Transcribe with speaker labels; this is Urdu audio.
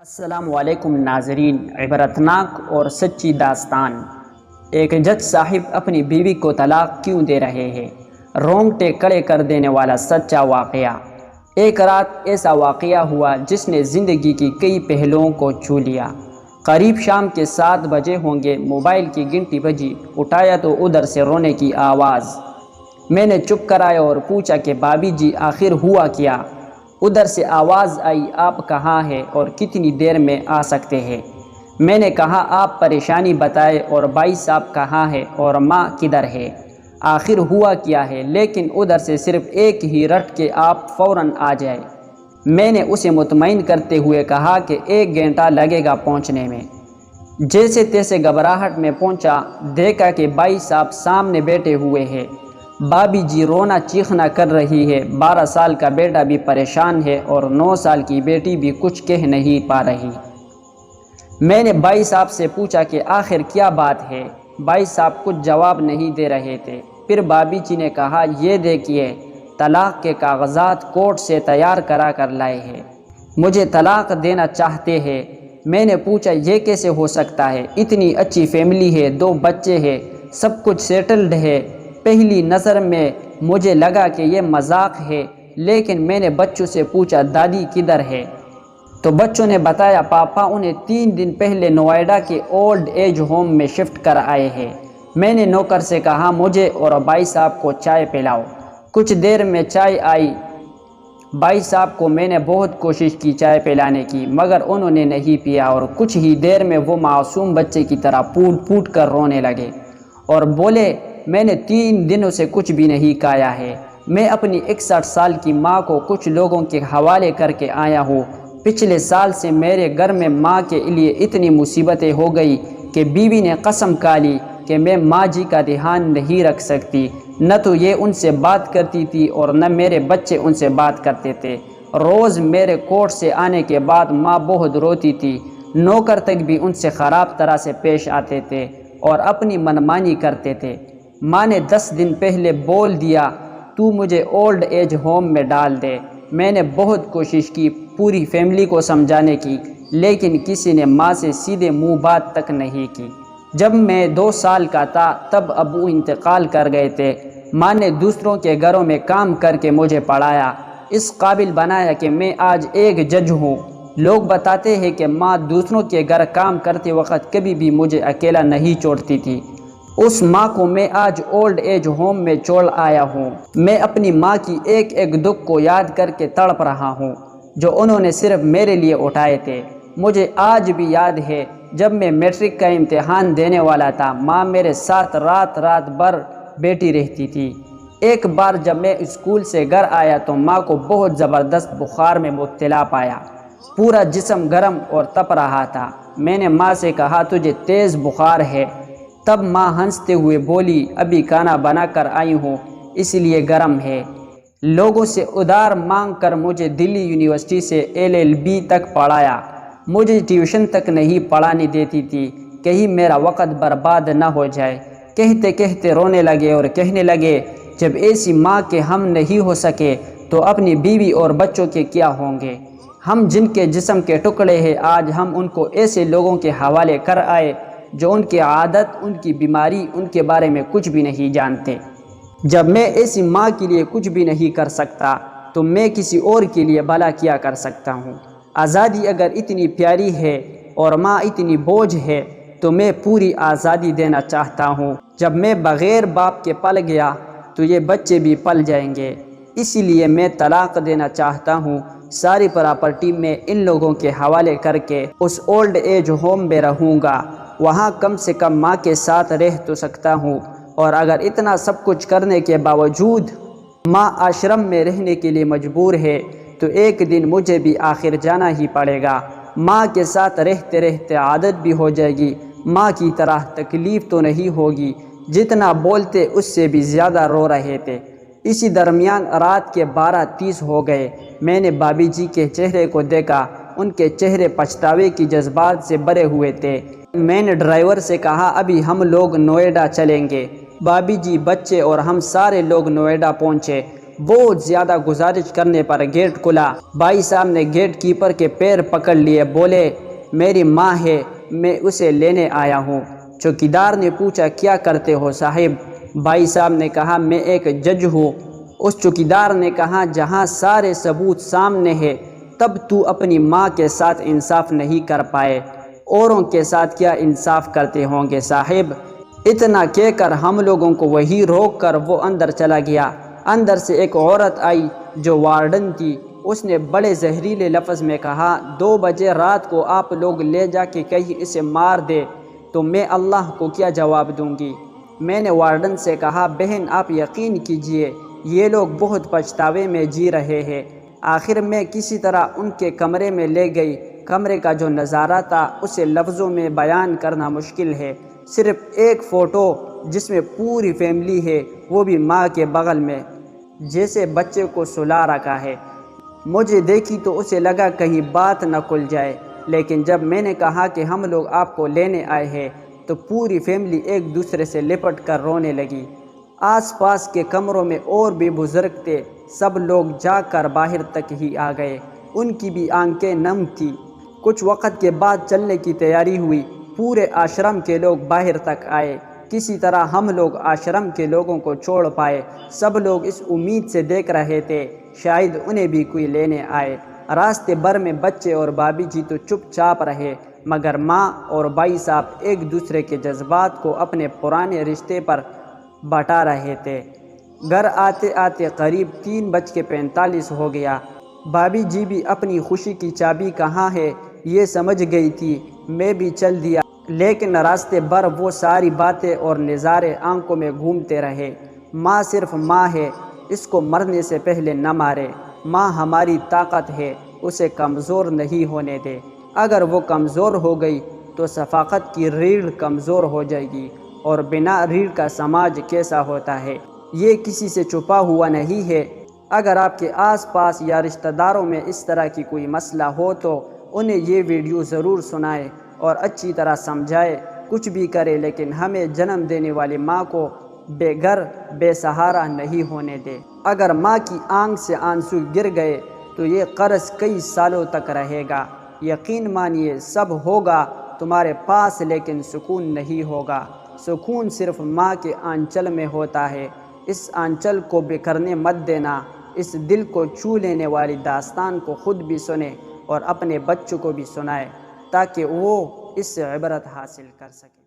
Speaker 1: السلام علیکم ناظرین، عبرتناک اور سچی داستان۔ ایک جج صاحب اپنی بیوی کو طلاق کیوں دے رہے ہیں؟ رونگٹے کھڑے کر دینے والا سچا واقعہ۔ ایک رات ایسا واقعہ ہوا جس نے زندگی کی کئی پہلوؤں کو چھو لیا۔ قریب شام کے 7 بجے ہوں گے، موبائل کی گھنٹی بجی، اٹھایا تو ادھر سے رونے کی آواز۔ میں نے چپ کرایا اور پوچھا کہ بھابی جی آخر ہوا کیا؟ ادھر سے آواز آئی، آپ کہاں ہیں اور کتنی دیر میں آ سکتے ہیں؟ میں نے کہا آپ پریشانی بتائیں اور بھائی صاحب کہاں ہے اور ماں کدھر ہے؟ آخر ہوا کیا ہے؟ لیکن ادھر سے صرف ایک ہی رٹ کہ آپ فوراً آ جائیں۔ میں نے اسے مطمئن کرتے ہوئے کہا کہ 1 گھنٹہ لگے گا پہنچنے میں۔ جیسے تیسے گھبراہٹ میں پہنچا، دیکھا کہ بھائی صاحب سامنے بیٹھے ہوئے ہیں۔ بھابی جی رونا چیخنا کر رہی ہے، 12 سال کا بیٹا بھی پریشان ہے اور 9 سال کی بیٹی بھی کچھ کہہ نہیں پا رہی۔ میں نے بھائی صاحب سے پوچھا کہ آخر کیا بات ہے؟ بھائی صاحب کچھ جواب نہیں دے رہے تھے۔ پھر بھابی جی نے کہا، یہ دیکھیے، طلاق کے کاغذات کورٹ سے تیار کرا کر لائے ہیں، مجھے طلاق دینا چاہتے ہیں۔ میں نے پوچھا یہ کیسے ہو سکتا ہے؟ اتنی اچھی فیملی ہے، 2 بچے ہیں، سب کچھ سیٹلڈ ہے۔ پہلی نظر میں مجھے لگا کہ یہ مذاق ہے، لیکن میں نے بچوں سے پوچھا دادی کدھر ہے؟ تو بچوں نے بتایا پاپا انہیں 3 دن پہلے نوئیڈا کے اولڈ ایج ہوم میں شفٹ کر آئے ہیں۔ میں نے نوکر سے کہا مجھے اور بھائی صاحب کو چائے پلاؤ۔ کچھ دیر میں چائے آئی۔ بھائی صاحب کو میں نے بہت کوشش کی چائے پلانے کی، مگر انہوں نے نہیں پیا اور کچھ ہی دیر میں وہ معصوم بچے کی طرح پھوٹ پھوٹ کر رونے لگے اور بولے، میں نے 3 دنوں سے کچھ بھی نہیں کھایا ہے۔ میں اپنی 61 سال کی ماں کو کچھ لوگوں کے حوالے کر کے آیا ہوں۔ پچھلے سال سے میرے گھر میں ماں کے لیے اتنی مصیبتیں ہو گئی کہ بیوی نے قسم کھا لی کہ میں ماں جی کا دھیان نہیں رکھ سکتی۔ نہ تو یہ ان سے بات کرتی تھی اور نہ میرے بچے ان سے بات کرتے تھے۔ روز میرے کورٹ سے آنے کے بعد ماں بہت روتی تھی، نوکر تک بھی ان سے خراب طرح سے پیش آتے تھے اور اپنی منمانی کرتے تھے۔ ماں نے 10 دن پہلے بول دیا تو مجھے اولڈ ایج ہوم میں ڈال دے۔ میں نے بہت کوشش کی پوری فیملی کو سمجھانے کی، لیکن کسی نے ماں سے سیدھے منہ بات تک نہیں کی۔ جب میں 2 سال کا تھا تب ابو انتقال کر گئے تھے۔ ماں نے دوسروں کے گھروں میں کام کر کے مجھے پڑھایا، اس قابل بنایا کہ میں آج ایک جج ہوں۔ لوگ بتاتے ہیں کہ ماں دوسروں کے گھر کام کرتے وقت کبھی بھی مجھے اکیلا نہیں چھوڑتی تھی۔ اس ماں کو میں آج اولڈ ایج ہوم میں چھوڑ آیا ہوں۔ میں اپنی ماں کی ایک ایک دکھ کو یاد کر کے تڑپ رہا ہوں جو انہوں نے صرف میرے لیے اٹھائے تھے۔ مجھے آج بھی یاد ہے جب میں میٹرک کا امتحان دینے والا تھا، ماں میرے ساتھ رات رات بھر بیٹھی رہتی تھی۔ ایک بار جب میں اسکول سے گھر آیا تو ماں کو بہت زبردست بخار میں مبتلا پایا، پورا جسم گرم اور تپ رہا تھا۔ میں نے ماں سے کہا تجھے تیز بخار ہے؟ تب ماں ہنستے ہوئے بولی، ابھی کھانا بنا کر آئی ہوں اس لیے گرم ہے۔ لوگوں سے ادھار مانگ کر مجھے دلی یونیورسٹی سے LLB تک پڑھایا، مجھے ٹیوشن تک نہیں پڑھانے دیتی تھی، کہیں میرا وقت برباد نہ ہو جائے۔ کہتے کہتے رونے لگے اور کہنے لگے، جب ایسی ماں کے ہم نہیں ہو سکے تو اپنی بیوی اور بچوں کے کیا ہوں گے؟ ہم جن کے جسم کے ٹکڑے ہیں آج ہم ان کو ایسے لوگوں کے حوالے کر آئے جو ان کی عادت، ان کی بیماری، ان کے بارے میں کچھ بھی نہیں جانتے۔ جب میں ایسی ماں کے لیے کچھ بھی نہیں کر سکتا تو میں کسی اور کے لیے بھلا کیا کر سکتا ہوں؟ آزادی اگر اتنی پیاری ہے اور ماں اتنی بوجھ ہے تو میں پوری آزادی دینا چاہتا ہوں۔ جب میں بغیر باپ کے پل گیا تو یہ بچے بھی پل جائیں گے، اسی لیے میں طلاق دینا چاہتا ہوں۔ ساری پراپرٹی میں ان لوگوں کے حوالے کر کے اس اولڈ ایج ہوم میں رہوں گا، وہاں کم سے کم ماں کے ساتھ رہ تو سکتا ہوں۔ اور اگر اتنا سب کچھ کرنے کے باوجود ماں آشرم میں رہنے کے لیے مجبور ہے تو ایک دن مجھے بھی آخر جانا ہی پڑے گا۔ ماں کے ساتھ رہتے رہتے عادت بھی ہو جائے گی، ماں کی طرح تکلیف تو نہیں ہوگی۔ جتنا بولتے اس سے بھی زیادہ رو رہے تھے۔ اسی درمیان رات کے 12:30 ہو گئے۔ میں نے بھابی جی کے چہرے کو دیکھا، ان کے چہرے پچھتاوے کی جذبات سے بھرے ہوئے تھے۔ میں نے ڈرائیور سے کہا ابھی ہم لوگ نوئیڈا چلیں گے۔ بھابی جی، بچے اور ہم سارے لوگ نوئیڈا پہنچے۔ بہت زیادہ گزارش کرنے پر گیٹ کھلا۔ بھائی صاحب نے گیٹ کیپر کے پیر پکڑ لیے، بولے میری ماں ہے، میں اسے لینے آیا ہوں۔ چوکیدار نے پوچھا کیا کرتے ہو صاحب؟ بھائی صاحب نے کہا میں ایک جج ہوں۔ اس چوکیدار نے کہا جہاں سارے ثبوت سامنے ہیں تب تو اپنی ماں کے ساتھ انصاف نہیں کر پائے، اوروں کے ساتھ کیا انصاف کرتے ہوں گے صاحب؟ اتنا کہہ کر ہم لوگوں کو وہی روک کر وہ اندر چلا گیا۔ اندر سے ایک عورت آئی جو وارڈن تھی۔ اس نے بڑے زہریلے لفظ میں کہا 2 بجے رات کو آپ لوگ لے جا کے کہیں اسے مار دے تو میں اللہ کو کیا جواب دوں گی؟ میں نے وارڈن سے کہا بہن آپ یقین کیجئے یہ لوگ بہت پچھتاوے میں جی رہے ہیں۔ آخر میں کسی طرح ان کے کمرے میں لے گئی۔ کمرے کا جو نظارہ تھا اسے لفظوں میں بیان کرنا مشکل ہے۔ صرف ایک فوٹو جس میں پوری فیملی ہے، وہ بھی ماں کے بغل میں، جیسے بچے کو سلا رکھا ہے۔ مجھے دیکھی تو اسے لگا کہیں بات نہ کھل جائے، لیکن جب میں نے کہا کہ ہم لوگ آپ کو لینے آئے ہیں تو پوری فیملی ایک دوسرے سے لپٹ کر رونے لگی۔ آس پاس کے کمروں میں اور بھی بزرگ تھے، سب لوگ جاگ کر باہر تک ہی آ گئے، ان کی بھی آنکھیں نم تھیں۔ کچھ وقت کے بعد چلنے کی تیاری ہوئی، پورے آشرم کے لوگ باہر تک آئے۔ کسی طرح ہم لوگ آشرم کے لوگوں کو چھوڑ پائے۔ سب لوگ اس امید سے دیکھ رہے تھے شاید انہیں بھی کوئی لینے آئے۔ راستے بھر میں بچے اور بھابھی جی تو چپ چاپ رہے، مگر ماں اور بھائی صاحب ایک دوسرے کے جذبات کو اپنے پرانے رشتے پر بتا رہے تھے۔ گھر آتے آتے قریب 3:45 ہو گیا۔ بھابھی جی بھی اپنی خوشی کی چابی کہاں ہے یہ سمجھ گئی تھی۔ میں بھی چل دیا، لیکن راستے بھر وہ ساری باتیں اور نظارے آنکھوں میں گھومتے رہے۔ ماں صرف ماں ہے، اس کو مرنے سے پہلے نہ مارے۔ ماں ہماری طاقت ہے، اسے کمزور نہیں ہونے دے۔ اگر وہ کمزور ہو گئی تو ثقافت کی ریڑھ کمزور ہو جائے گی، اور بنا ریڑھ کا سماج کیسا ہوتا ہے یہ کسی سے چھپا ہوا نہیں ہے۔ اگر آپ کے آس پاس یا رشتہ داروں میں اس طرح کی کوئی مسئلہ ہو تو انہیں یہ ویڈیو ضرور سنائیں اور اچھی طرح سمجھائیں۔ کچھ بھی کرے لیکن ہمیں جنم دینے والی ماں کو بے گھر بے سہارا نہیں ہونے دے۔ اگر ماں کی آنکھ سے آنسو گر گئے تو یہ قرض کئی سالوں تک رہے گا۔ یقین مانیے سب ہوگا تمہارے پاس لیکن سکون نہیں ہوگا۔ سکون صرف ماں کے آنچل میں ہوتا ہے۔ اس آنچل کو بکھرنے مت دینا۔ اس دل کو چھو لینے والی داستان کو خود بھی سنیں اور اپنے بچوں کو بھی سنائیں تاکہ وہ اس سے عبرت حاصل کر سکیں۔